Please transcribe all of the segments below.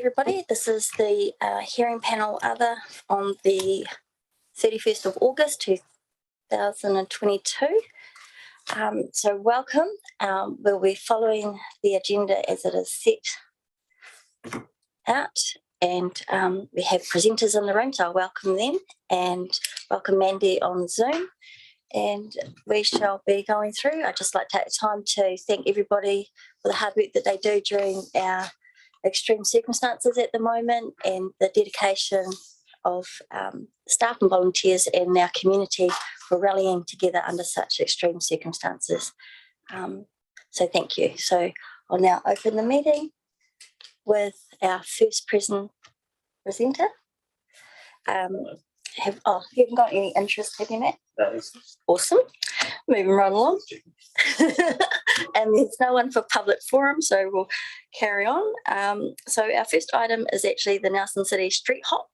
everybody. This is the hearing panel other on the 31st of August 2022. So welcome. We'll be following the agenda as it is set out, and we have presenters in the room, so I'll welcome them and welcome Mandy on Zoom. And we shall be going through. I'd just like to take the time to thank everybody for the hard work that they do during our extreme circumstances at the moment, and the dedication of staff and volunteers in our community for rallying together under such extreme circumstances. So thank you. So I'll now open the meeting with our first presenter. You haven't got any interest, have you, Matt? Awesome. Moving right along. And there's no one for public forum, so we'll carry on. So our first item is actually the Nelson City Street Hop,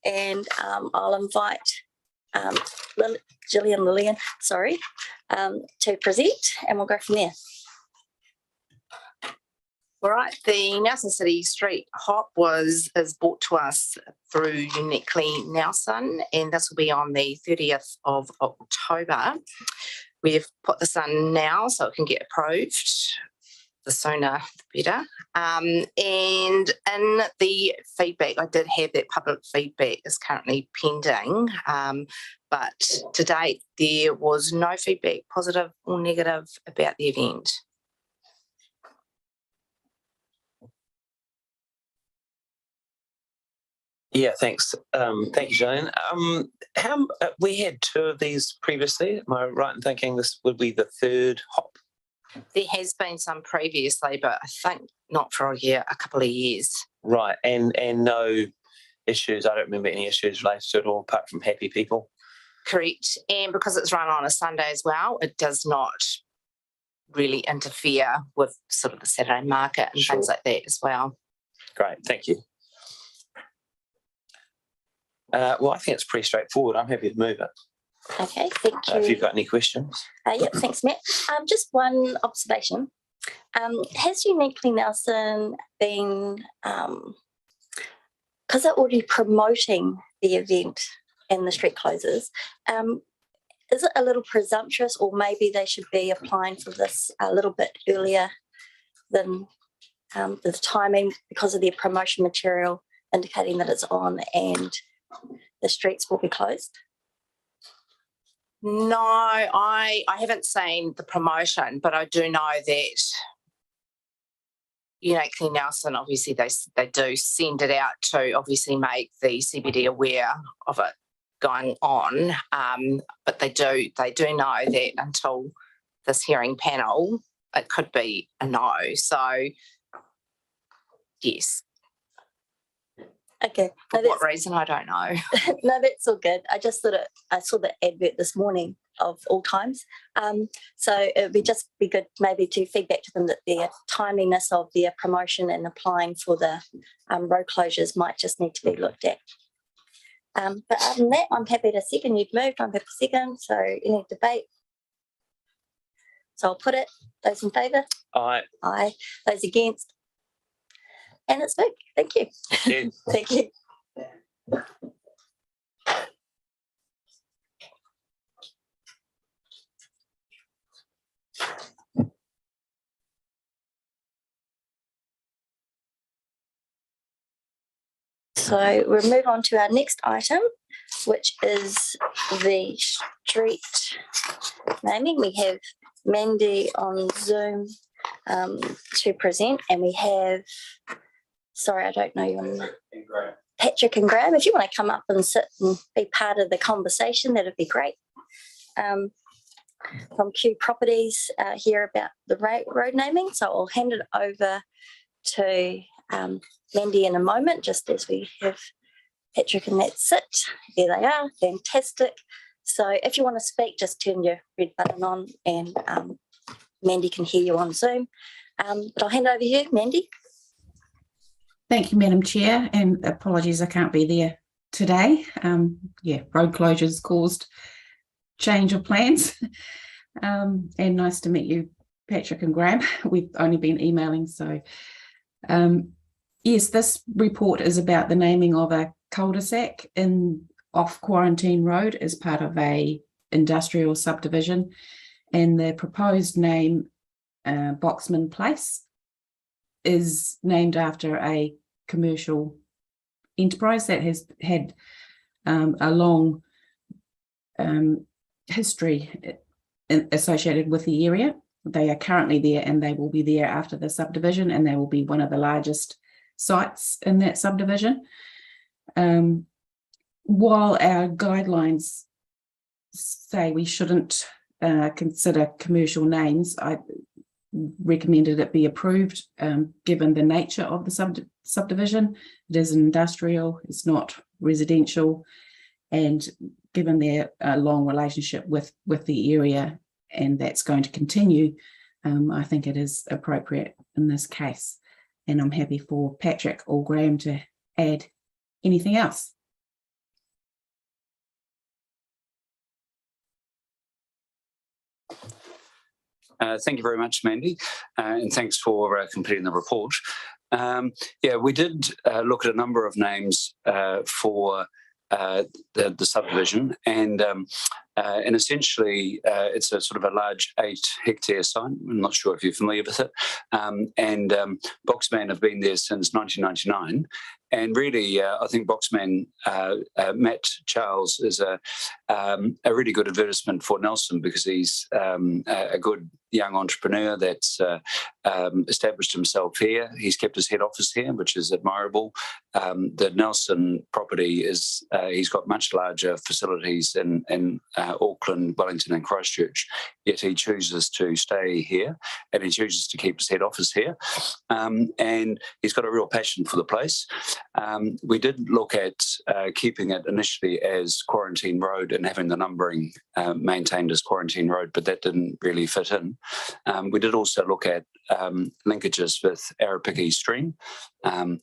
and I'll invite Lillian, to present, and we'll go from there. All right, the Nelson City Street Hop is brought to us through Uniquely Nelson, and this will be on the 30th of October. We've put this in now so it can get approved. The sooner the better. And in the feedback, I did have that public feedback is currently pending, but to date there was no feedback, positive or negative, about the event. Yeah, thanks. Thank you, Jane. We had two of these previously. Am I right in thinking this would be the third hop? There has been some previously, but I think not for a couple of years. Right, and no issues. I don't remember any issues related to it all, apart from happy people. Correct, and because it's run on a Sunday as well, it does not really interfere with sort of the Saturday market and things like that as well. Great, thank you. Well, I think it's pretty straightforward. I'm happy to move it. Okay, thank you. If you've got any questions. Yep, thanks, Matt. Just one observation. Has Uniquely Nelson been, because they're already promoting the event and the street closes, is it a little presumptuous, or maybe they should be applying for this a little bit earlier than the timing, because of their promotion material indicating that it's on and the streets will be closed? No, I haven't seen the promotion, but I do know that Uniquely Nelson, obviously they do send it out to obviously make the CBD aware of it going on, but they do know that until this hearing panel it could be a no. So yes. Okay. For what reason, I don't know. No, that's all good. I just thought I saw the advert this morning of all times. So it would just be good maybe to feedback to them that their timeliness of their promotion and applying for the road closures might just need to be looked at. But other than that, I'm happy to second. You've moved, I'm happy to second. So any debate? So I'll put it. Those in favour? Aye. Aye. Those against? And it's moved. Thank you. Thank you. Thank you. So we'll move on to our next item, which is the street naming. We have Mandy on Zoom to present, and we have, sorry, I don't know your name. Patrick and Graham. If you want to come up and sit and be part of the conversation, that'd be great. From Q Properties here about the road naming. So I'll hand it over to Mandy in a moment, just as we have Patrick and that sit. There they are, fantastic. So if you want to speak, just turn your red button on and Mandy can hear you on Zoom. But I'll hand over to you, Mandy. Thank you, Madam Chair, and apologies I can't be there today. Road closures caused change of plans. And nice to meet you, Patrick and Graham. We've only been emailing, so Yes, this report is about the naming of a cul-de-sac off Quarantine Road as part of a industrial subdivision, and the proposed name, Boxman Place, is named after a commercial enterprise that has had a long history associated with the area. They are currently there and they will be there after the subdivision, and they will be one of the largest sites in that subdivision. While our guidelines say we shouldn't consider commercial names, I recommended it be approved given the nature of the subdivision. It is industrial, it's not residential, and given their long relationship with the area, and that's going to continue, I think it is appropriate in this case. And I'm happy for Patrick or Graham to add anything else. Thank you very much, Mandy, and thanks for completing the report. Yeah, we did look at a number of names for the subdivision, and essentially it's a sort of a large 8-hectare site. I'm not sure if you're familiar with it, and Boxman have been there since 1999. And really, I think Boxman, Matt Charles, is a really good advertisement for Nelson, because he's a good young entrepreneur that's established himself here. He's kept his head office here, which is admirable. The Nelson property is, he's got much larger facilities in Auckland, Wellington and Christchurch, yet he chooses to stay here and he chooses to keep his head office here. And he's got a real passion for the place. We did look at keeping it initially as Quarantine Road and having the numbering maintained as Quarantine Road, but that didn't really fit in. We did also look at linkages with Arapiki Stream, but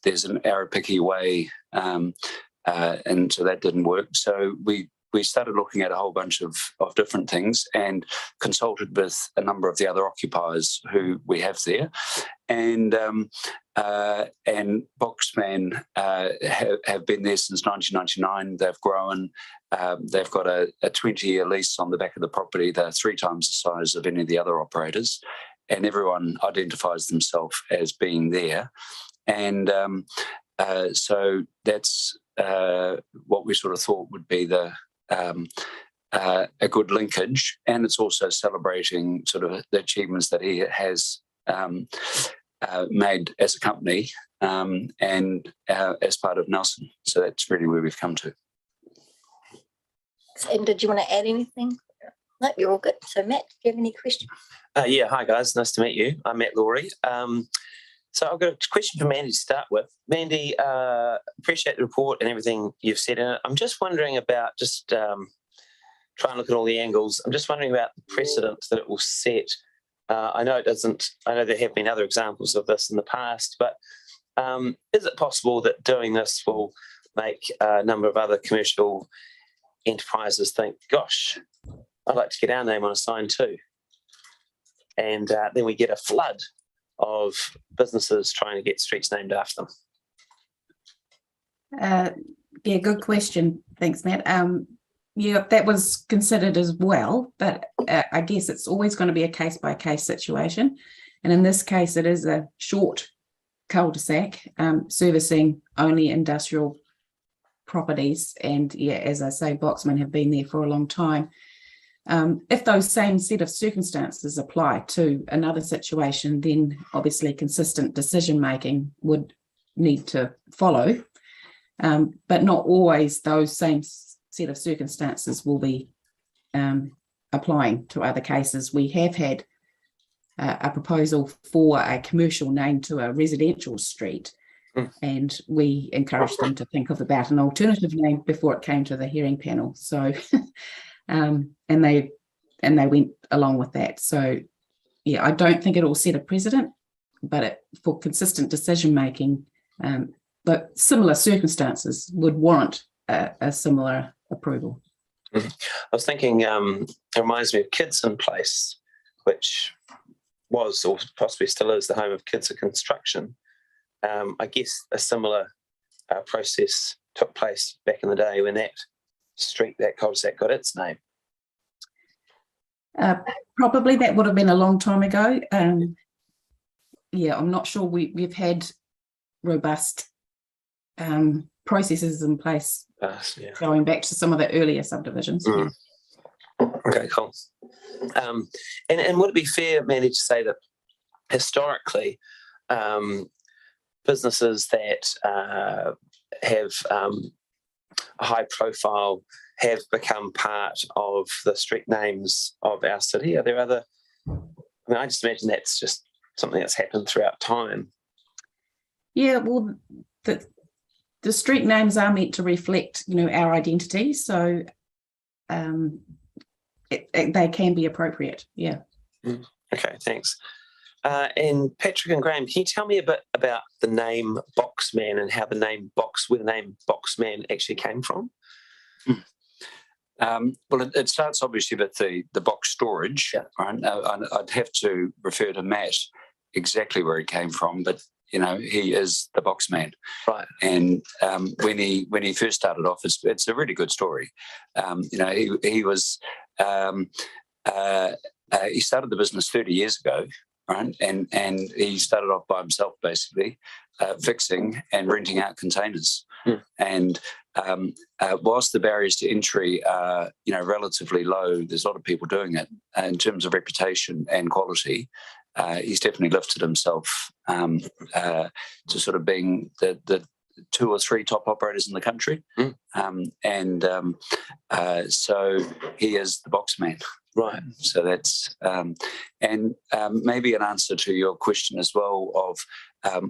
there's an Arapiki Way, and so that didn't work. So we started looking at a whole bunch of different things and consulted with a number of the other occupiers who we have there. And Boxman have been there since 1999. They've grown. They've got a 20-year lease on the back of the property. They're 3 times the size of any of the other operators, and everyone identifies themselves as being there. And so that's what we sort of thought would be a good linkage, and it's also celebrating sort of the achievements that he has made as a company and as part of Nelson. So that's really where we've come to. And did you want to add anything? No, you're all good. So Matt, do you have any questions? Yeah, hi guys, nice to meet you. I'm Matt Laurie. So I've got a question for Mandy to start with. Mandy, appreciate the report and everything you've said in it. I'm just wondering about try and look at all the angles. I'm just wondering about the precedent that it will set. I know there have been other examples of this in the past, but is it possible that doing this will make a number of other commercial enterprises think, gosh, I'd like to get our name on a sign too? And then we get a flood of businesses trying to get streets named after them. Yeah, good question. Thanks, Matt. Yeah, that was considered as well, but I guess it's always going to be a case-by-case situation. And in this case, it is a short cul-de-sac servicing only industrial properties. And yeah, as I say, Boxman have been there for a long time. If those same set of circumstances apply to another situation, then obviously consistent decision-making would need to follow. But not always those same set of circumstances will be applying to other cases. We have had a proposal for a commercial name to a residential street, and we encouraged them to think about an alternative name before it came to the hearing panel. So, and they went along with that. So, yeah, I don't think it will set a precedent, but for consistent decision making, but similar circumstances would warrant a similar approval. I was thinking, it reminds me of Kidson Place, which was or possibly still is the home of Kids of Construction. I guess a similar process took place back in the day when that street, that cul-de-sac, got its name. Probably that would have been a long time ago. Yeah, I'm not sure we've had robust processes in place Yeah. going back to some of the earlier subdivisions. Mm. Okay, cool. And would it be fair, Mandy, to say that historically, businesses that have a high profile have become part of the street names of our city? Are there other? I mean, I just imagine that's just something that's happened throughout time. Yeah, well, the street names are meant to reflect, our identity, so they can be appropriate. Yeah. Okay, thanks. And Patrick and Graham, can you tell me a bit about the name Boxman and how where the name Boxman actually came from? Well, it starts obviously with the box storage. Yeah. Right? I'd have to refer to Matt exactly where it came from, but he is the box man. Right. And when he first started off, it's a really good story. He was he started the business 30 years ago, right? And he started off by himself, basically, fixing and renting out containers. And whilst the barriers to entry are, relatively low, there's a lot of people doing it. In terms of reputation and quality, he's definitely lifted himself to sort of being the 2 or 3 top operators in the country. So he is the box man. Right. So that's maybe an answer to your question as well of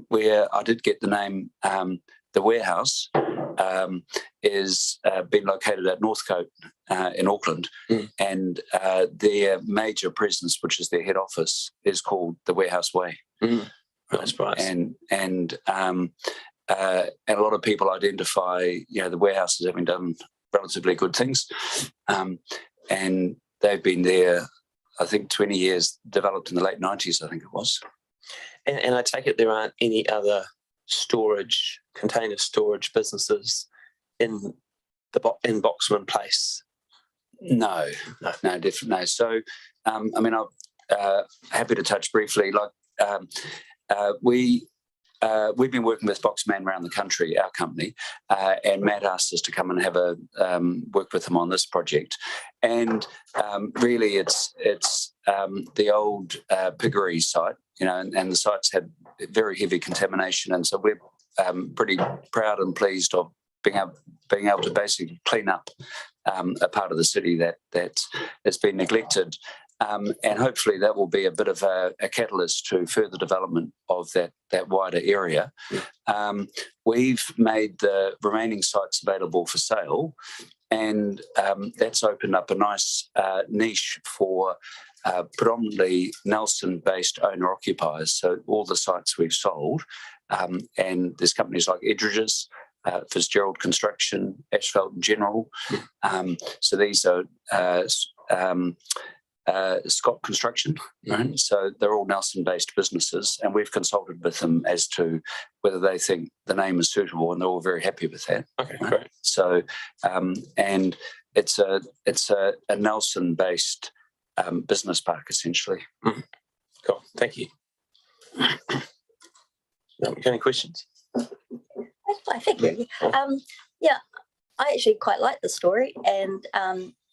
where I did get the name. The warehouse is been located at Northcote in Auckland, and their major presence, which is their head office, is called the Warehouse Way. That's right. And a lot of people identify, the warehouse as having done relatively good things, and they've been there, I think, 20 years. Developed in the late 90s, I think it was. And I take it there aren't any other container storage businesses in Boxman Place? No, definitely no. So, I'm happy to touch briefly. We've been working with Boxman around the country, our company, and Matt asked us to come and have a work with him on this project. And really, it's the old piggery site, and the sites had very heavy contamination, and so we're pretty proud and pleased of being able to basically clean up a part of the city that has been neglected. And hopefully that will be a bit of a catalyst to further development of that wider area. We've made the remaining sites available for sale, and that's opened up a nice niche for predominantly Nelson-based owner-occupiers. So all the sites we've sold, and there's companies like Edridges, Fitzgerald Construction, Asphalt in General. So these are Scott Construction, right? So they're all Nelson-based businesses, and we've consulted with them as to whether they think the name is suitable, and they're all very happy with that. Okay, right? great. So, and it's a Nelson-based business park essentially. Cool, thank you. Any questions? I think yeah, I actually quite like the story, and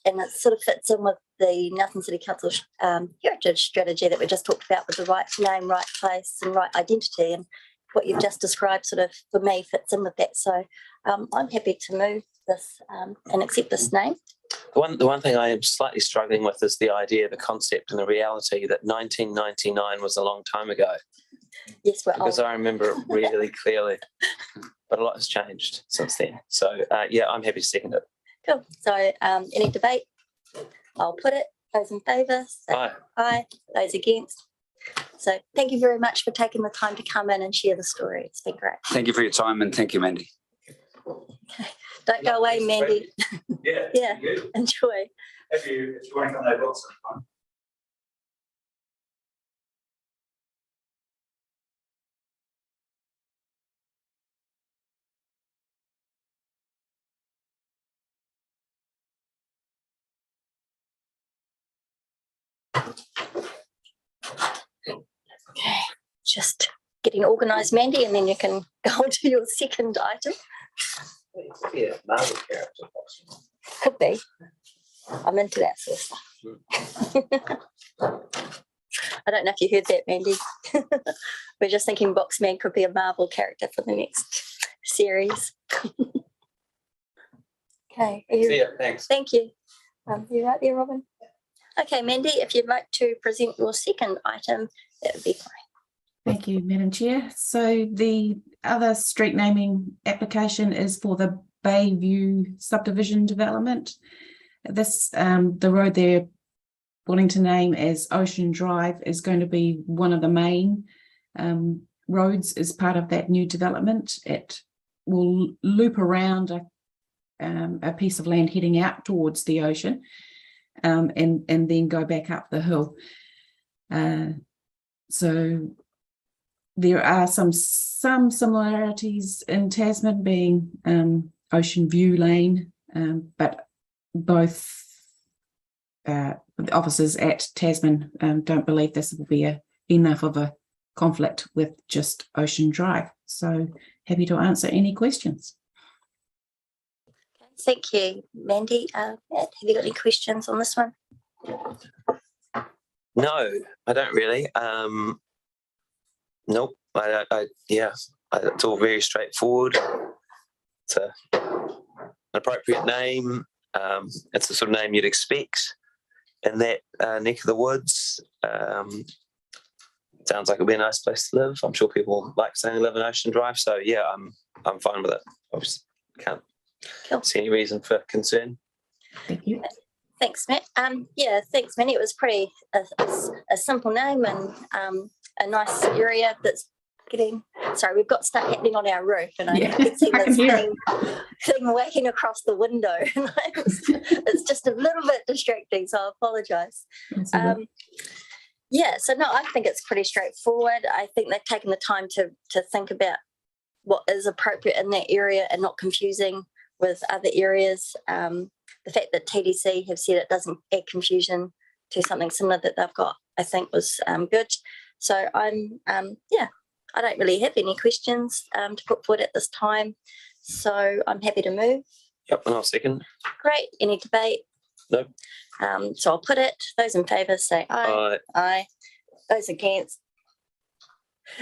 it sort of fits in with the Nelson City Council heritage strategy that we just talked about, with the right name, right place, and right identity. And what you've just described sort of, for me, fits in with that. So I'm happy to move this and accept this name. The one thing I am slightly struggling with is the idea, the concept, and the reality that 1999 was a long time ago. Yes, we're Because old. I remember it really clearly, but a lot has changed since then. So yeah, I'm happy to second it. Cool. So any debate? I'll put it. Those in favour, say Aye. aye. Those against. So thank you very much for taking the time to come in and share the story. It's been great. Thank you for your time, and thank you, Mandy. Don't go away, Mandy. Yeah. Yeah. Enjoy. If you want to come over, Okay, just getting organised, Mandy, and then you can go on to your second item. Yeah, Marvel character. Could be. I'm into that sort of stuff. I don't know if you heard that, Mandy. We're just thinking Boxman could be a Marvel character for the next series. Okay. Thanks. Thank you. You right there, Robin? Okay, Mandy, if you'd like to present your second item, that would be fine. Thank you, Madam Chair. So the other street naming application is for the Bayview subdivision development. This, the road they're wanting to name as Ocean Drive is going to be one of the main roads as part of that new development. It will loop around a piece of land heading out towards the ocean and then go back up the hill. So there are some similarities in Tasman being Ocean View Lane, but both the officers at Tasman don't believe this will be enough of a conflict with just Ocean Drive. So happy to answer any questions. Thank you, Mandy. Matt, have you got any questions on this one? No, I don't really. Nope. It's all very straightforward. It's an appropriate name. It's the sort of name you'd expect in that neck of the woods. Sounds like it'll be a nice place to live. I'm sure people like saying they live in Ocean Drive. So yeah, I'm fine with it. I just can't see any reason for concern. Thank you. Thanks, Matt. Yeah, thanks, Mandy. It was pretty a simple name and a nice area that's getting. Sorry, we've got stuff happening on our roof, and Yeah, I can see I can this hear thing whacking across the window. And it's just a little bit distracting, so I apologise. Yeah, so no, I think it's pretty straightforward. I think they've taken the time to think about what is appropriate in that area and not confusing with other areas. The fact that TDC have said it doesn't add confusion to something similar that they've got, I think was good. So I don't really have any questions to put forward at this time. So I'm happy to move. Yep, and I'll second. Great. Any debate? No. So I'll put it. Those in favour say aye. Aye. Those against.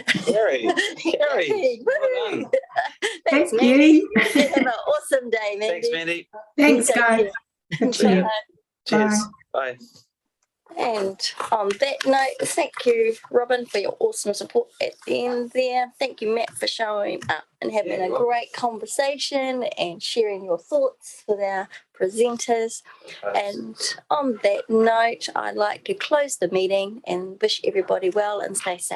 Carrie. Well done. Thanks, Thank Mandy. you. Have an awesome day, Mandy. Thanks, Mandy. Thanks, Take guys. care. Cheers. Cheers. Bye. And on that note, thank you, Robin, for your awesome support at the end there. Thank you, Matt, for showing up and having a great conversation and sharing your thoughts with our presenters. And on that note, I'd like to close the meeting and wish everybody well and stay safe.